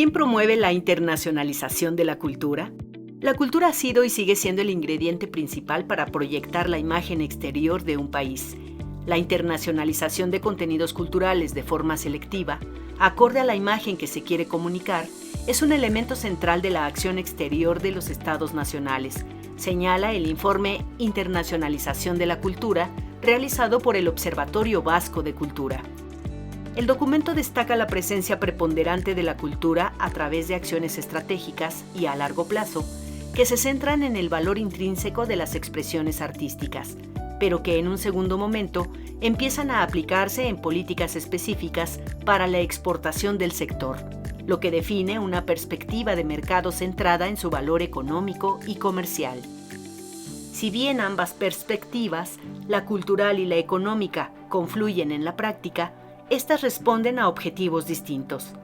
¿Quién promueve la internacionalización de la cultura? La cultura ha sido y sigue siendo el ingrediente principal para proyectar la imagen exterior de un país. La internacionalización de contenidos culturales de forma selectiva, acorde a la imagen que se quiere comunicar, es un elemento central de la acción exterior de los estados nacionales, señala el informe Internacionalización de la Cultura, realizado por el Observatorio Vasco de Cultura. El documento destaca la presencia preponderante de la cultura a través de acciones estratégicas y a largo plazo, que se centran en el valor intrínseco de las expresiones artísticas, pero que en un segundo momento empiezan a aplicarse en políticas específicas para la exportación del sector, lo que define una perspectiva de mercado centrada en su valor económico y comercial. Si bien ambas perspectivas, la cultural y la económica, confluyen en la práctica, estas responden a objetivos distintos.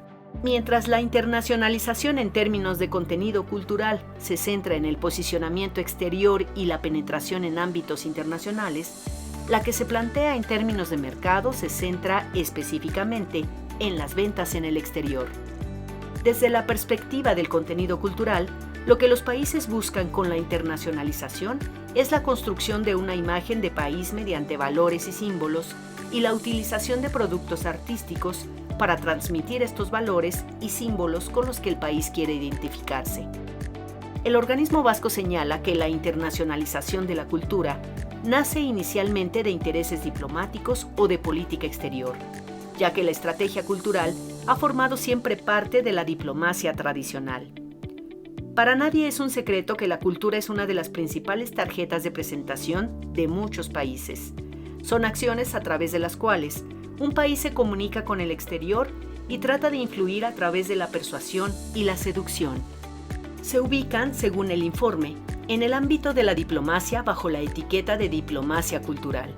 Mientras la internacionalización en términos de contenido cultural se centra en el posicionamiento exterior y la penetración en ámbitos internacionales, la que se plantea en términos de mercado se centra específicamente en las ventas en el exterior. Desde la perspectiva del contenido cultural, lo que los países buscan con la internacionalización es la construcción de una imagen de país mediante valores y símbolos y la utilización de productos artísticos para transmitir estos valores y símbolos con los que el país quiere identificarse. El organismo vasco señala que la internacionalización de la cultura nace inicialmente de intereses diplomáticos o de política exterior, ya que la estrategia cultural ha formado siempre parte de la diplomacia tradicional. Para nadie es un secreto que la cultura es una de las principales tarjetas de presentación de muchos países. Son acciones a través de las cuales un país se comunica con el exterior y trata de influir a través de la persuasión y la seducción. Se ubican, según el informe, en el ámbito de la diplomacia bajo la etiqueta de diplomacia cultural.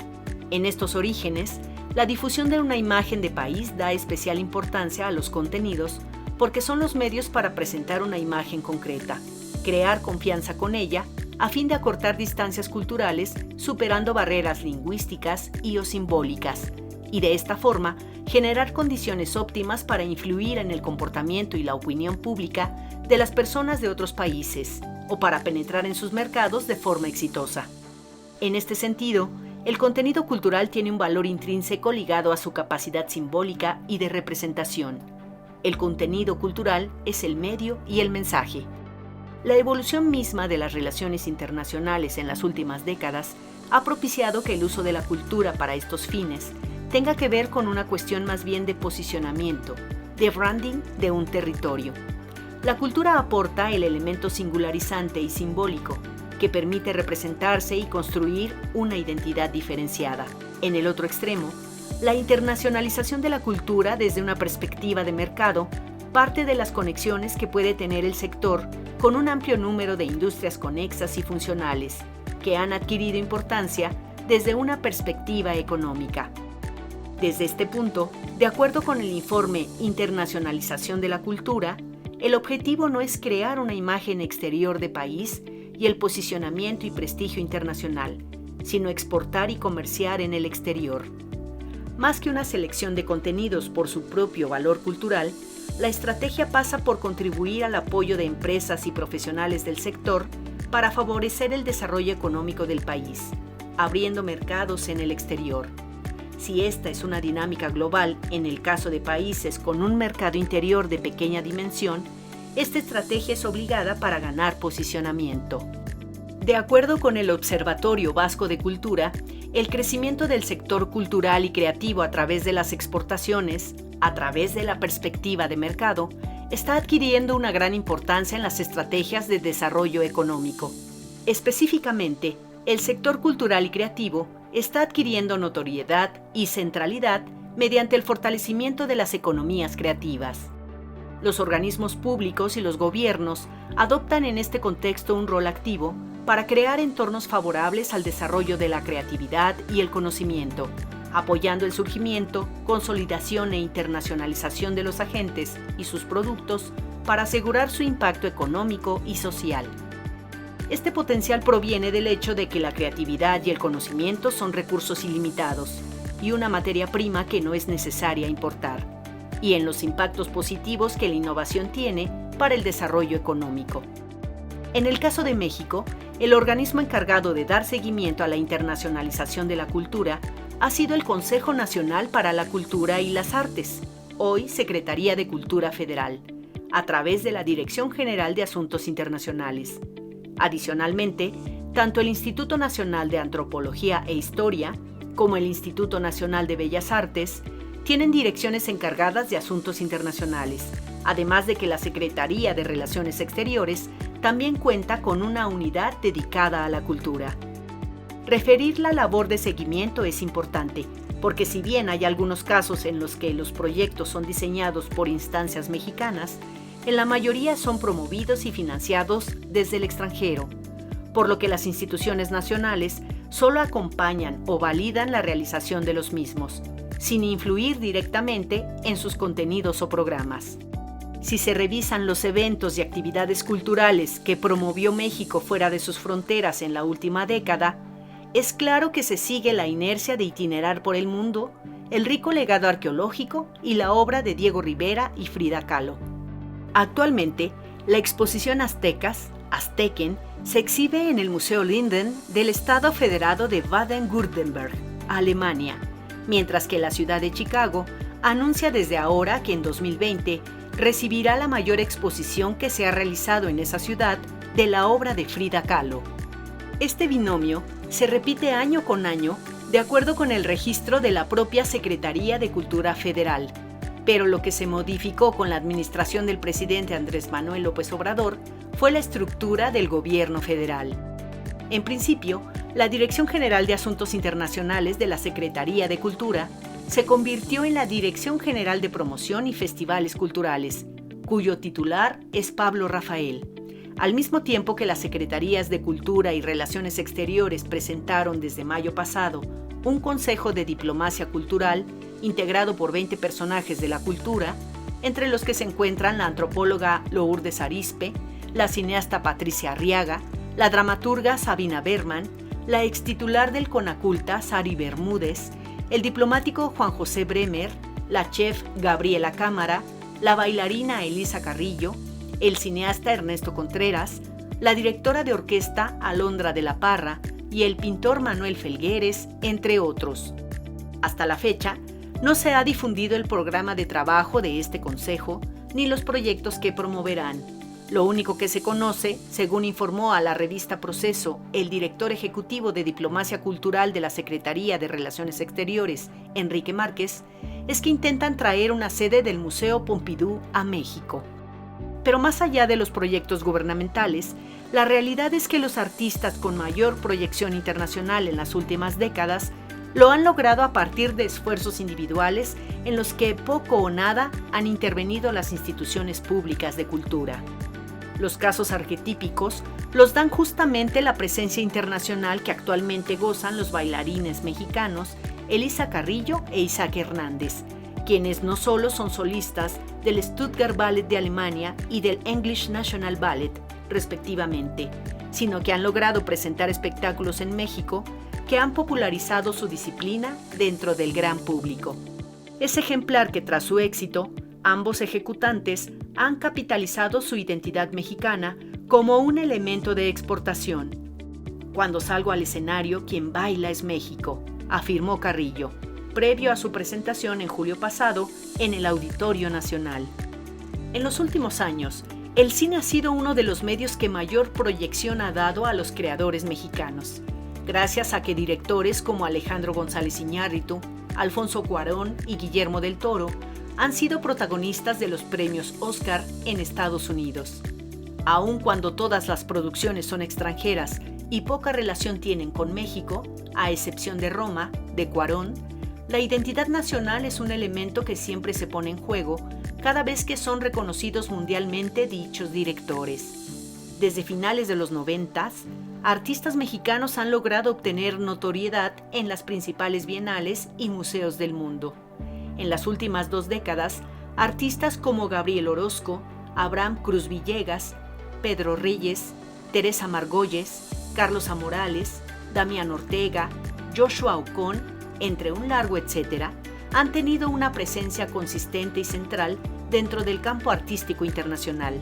En estos orígenes, la difusión de una imagen de país da especial importancia a los contenidos porque son los medios para presentar una imagen concreta, crear confianza con ella, a fin de acortar distancias culturales, superando barreras lingüísticas y o simbólicas, y de esta forma generar condiciones óptimas para influir en el comportamiento y la opinión pública de las personas de otros países, o para penetrar en sus mercados de forma exitosa. En este sentido, el contenido cultural tiene un valor intrínseco ligado a su capacidad simbólica y de representación. El contenido cultural es el medio y el mensaje. La evolución misma de las relaciones internacionales en las últimas décadas ha propiciado que el uso de la cultura para estos fines tenga que ver con una cuestión más bien de posicionamiento, de branding de un territorio. La cultura aporta el elemento singularizante y simbólico que permite representarse y construir una identidad diferenciada. En el otro extremo, la internacionalización de la cultura desde una perspectiva de mercado parte de las conexiones que puede tener el sector con un amplio número de industrias conexas y funcionales, que han adquirido importancia desde una perspectiva económica. Desde este punto, de acuerdo con el informe Internacionalización de la Cultura, el objetivo no es crear una imagen exterior de país y el posicionamiento y prestigio internacional, sino exportar y comerciar en el exterior. Más que una selección de contenidos por su propio valor cultural, la estrategia pasa por contribuir al apoyo de empresas y profesionales del sector para favorecer el desarrollo económico del país, abriendo mercados en el exterior. Si esta es una dinámica global en el caso de países con un mercado interior de pequeña dimensión, esta estrategia es obligada para ganar posicionamiento. De acuerdo con el Observatorio Vasco de Cultura, el crecimiento del sector cultural y creativo a través de las exportaciones, a través de la perspectiva de mercado, está adquiriendo una gran importancia en las estrategias de desarrollo económico. Específicamente, el sector cultural y creativo está adquiriendo notoriedad y centralidad mediante el fortalecimiento de las economías creativas. Los organismos públicos y los gobiernos adoptan en este contexto un rol activo para crear entornos favorables al desarrollo de la creatividad y el conocimiento, apoyando el surgimiento, consolidación e internacionalización de los agentes y sus productos para asegurar su impacto económico y social. Este potencial proviene del hecho de que la creatividad y el conocimiento son recursos ilimitados y una materia prima que no es necesaria importar. y en los impactos positivos que la innovación tiene para el desarrollo económico. En el caso de México, el organismo encargado de dar seguimiento a la internacionalización de la cultura ha sido el Consejo Nacional para la Cultura y las Artes, hoy Secretaría de Cultura Federal, a través de la Dirección General de Asuntos Internacionales. Adicionalmente, tanto el Instituto Nacional de Antropología e Historia como el Instituto Nacional de Bellas Artes tienen direcciones encargadas de asuntos internacionales, además de que la Secretaría de Relaciones Exteriores también cuenta con una unidad dedicada a la cultura. Referir la labor de seguimiento es importante, porque si bien hay algunos casos en los que los proyectos son diseñados por instancias mexicanas, en la mayoría son promovidos y financiados desde el extranjero, por lo que las instituciones nacionales solo acompañan o validan la realización de los mismos, sin influir directamente en sus contenidos o programas. Si se revisan los eventos y actividades culturales que promovió México fuera de sus fronteras en la última década, es claro que se sigue la inercia de itinerar por el mundo, el rico legado arqueológico y la obra de Diego Rivera y Frida Kahlo. Actualmente, la exposición Aztecas, Aztequen, se exhibe en el Museo Linden del Estado Federado de Baden-Württemberg, Alemania, mientras que la ciudad de Chicago anuncia desde ahora que en 2020 recibirá la mayor exposición que se ha realizado en esa ciudad de la obra de Frida Kahlo. Este binomio se repite año con año de acuerdo con el registro de la propia Secretaría de Cultura Federal, pero lo que se modificó con la administración del presidente Andrés Manuel López Obrador fue la estructura del gobierno federal. En principio, la Dirección General de Asuntos Internacionales de la Secretaría de Cultura se convirtió en la Dirección General de Promoción y Festivales Culturales, cuyo titular es Pablo Rafael. Al mismo tiempo que las Secretarías de Cultura y Relaciones Exteriores presentaron desde mayo pasado un Consejo de Diplomacia Cultural integrado por 20 personajes de la cultura, entre los que se encuentran la antropóloga Lourdes Arizpe, la cineasta Patricia Arriaga, la dramaturga Sabina Berman, la extitular del Conaculta Sari Bermúdez, el diplomático Juan José Bremer, la chef Gabriela Cámara, la bailarina Elisa Carrillo, el cineasta Ernesto Contreras, la directora de orquesta Alondra de la Parra y el pintor Manuel Felgueres, entre otros. Hasta la fecha, no se ha difundido el programa de trabajo de este consejo ni los proyectos que promoverán. Lo único que se conoce, según informó a la revista Proceso el director ejecutivo de Diplomacia Cultural de la Secretaría de Relaciones Exteriores, Enrique Márquez, es que intentan traer una sede del Museo Pompidou a México. Pero más allá de los proyectos gubernamentales, la realidad es que los artistas con mayor proyección internacional en las últimas décadas lo han logrado a partir de esfuerzos individuales en los que poco o nada han intervenido las instituciones públicas de cultura. Los casos arquetípicos los dan justamente la presencia internacional que actualmente gozan los bailarines mexicanos Elisa Carrillo e Isaac Hernández, quienes no solo son solistas del Stuttgart Ballet de Alemania y del English National Ballet, respectivamente, sino que han logrado presentar espectáculos en México que han popularizado su disciplina dentro del gran público. Es ejemplar que tras su éxito, ambos ejecutantes han capitalizado su identidad mexicana como un elemento de exportación. Cuando salgo al escenario, quien baila es México, afirmó Carrillo, previo a su presentación en julio pasado en el Auditorio Nacional. En los últimos años, el cine ha sido uno de los medios que mayor proyección ha dado a los creadores mexicanos, gracias a que directores como Alejandro González Iñárritu, Alfonso Cuarón y Guillermo del Toro han sido protagonistas de los premios Oscar en Estados Unidos. Aun cuando todas las producciones son extranjeras y poca relación tienen con México, a excepción de Roma, de Cuarón, la identidad nacional es un elemento que siempre se pone en juego cada vez que son reconocidos mundialmente dichos directores. Desde finales de los 90, artistas mexicanos han logrado obtener notoriedad en las principales bienales y museos del mundo. En las últimas 2 décadas, artistas como Gabriel Orozco, Abraham Cruz Villegas, Pedro Reyes, Teresa Margolles, Carlos Amorales, Damián Ortega, Joshua Ocon, entre un largo etcétera, han tenido una presencia consistente y central dentro del campo artístico internacional,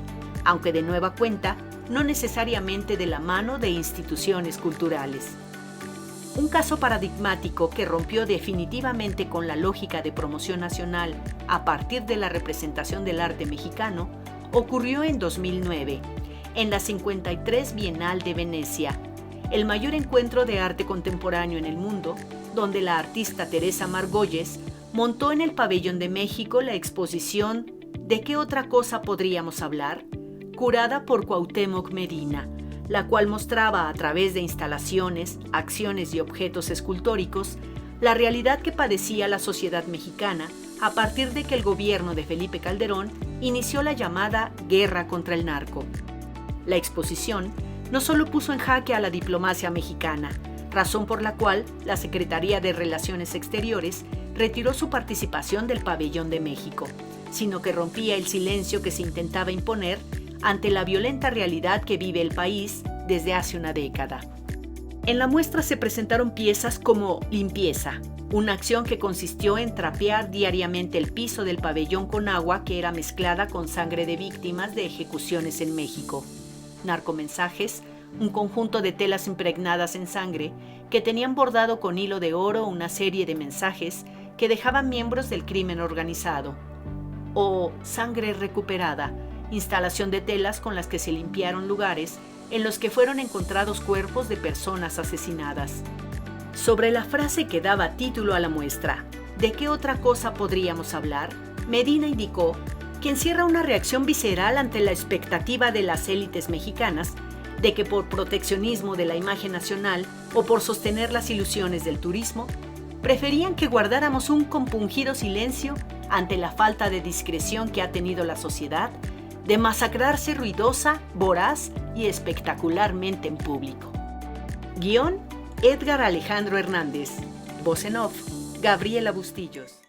aunque de nueva cuenta, no necesariamente de la mano de instituciones culturales. Un caso paradigmático que rompió definitivamente con la lógica de promoción nacional a partir de la representación del arte mexicano ocurrió en 2009, en la 53 Bienal de Venecia, el mayor encuentro de arte contemporáneo en el mundo, donde la artista Teresa Margolles montó en el Pabellón de México la exposición ¿De qué otra cosa podríamos hablar?, curada por Cuauhtémoc Medina, la cual mostraba a través de instalaciones, acciones y objetos escultóricos la realidad que padecía la sociedad mexicana a partir de que el gobierno de Felipe Calderón inició la llamada guerra contra el narco. La exposición no solo puso en jaque a la diplomacia mexicana, razón por la cual la Secretaría de Relaciones Exteriores retiró su participación del Pabellón de México, sino que rompía el silencio que se intentaba imponer ante la violenta realidad que vive el país desde hace una década. En la muestra se presentaron piezas como Limpieza, una acción que consistió en trapear diariamente el piso del pabellón con agua que era mezclada con sangre de víctimas de ejecuciones en México. Narcomensajes, un conjunto de telas impregnadas en sangre que tenían bordado con hilo de oro una serie de mensajes que dejaban miembros del crimen organizado. O Sangre recuperada, instalación de telas con las que se limpiaron lugares en los que fueron encontrados cuerpos de personas asesinadas. Sobre la frase que daba título a la muestra, ¿de qué otra cosa podríamos hablar?, Medina indicó que encierra una reacción visceral ante la expectativa de las élites mexicanas de que por proteccionismo de la imagen nacional o por sostener las ilusiones del turismo, preferían que guardáramos un compungido silencio ante la falta de discreción que ha tenido la sociedad de masacrarse ruidosa, voraz y espectacularmente en público. Guión: Edgar Alejandro Hernández. Voz en off: Gabriela Bustillos.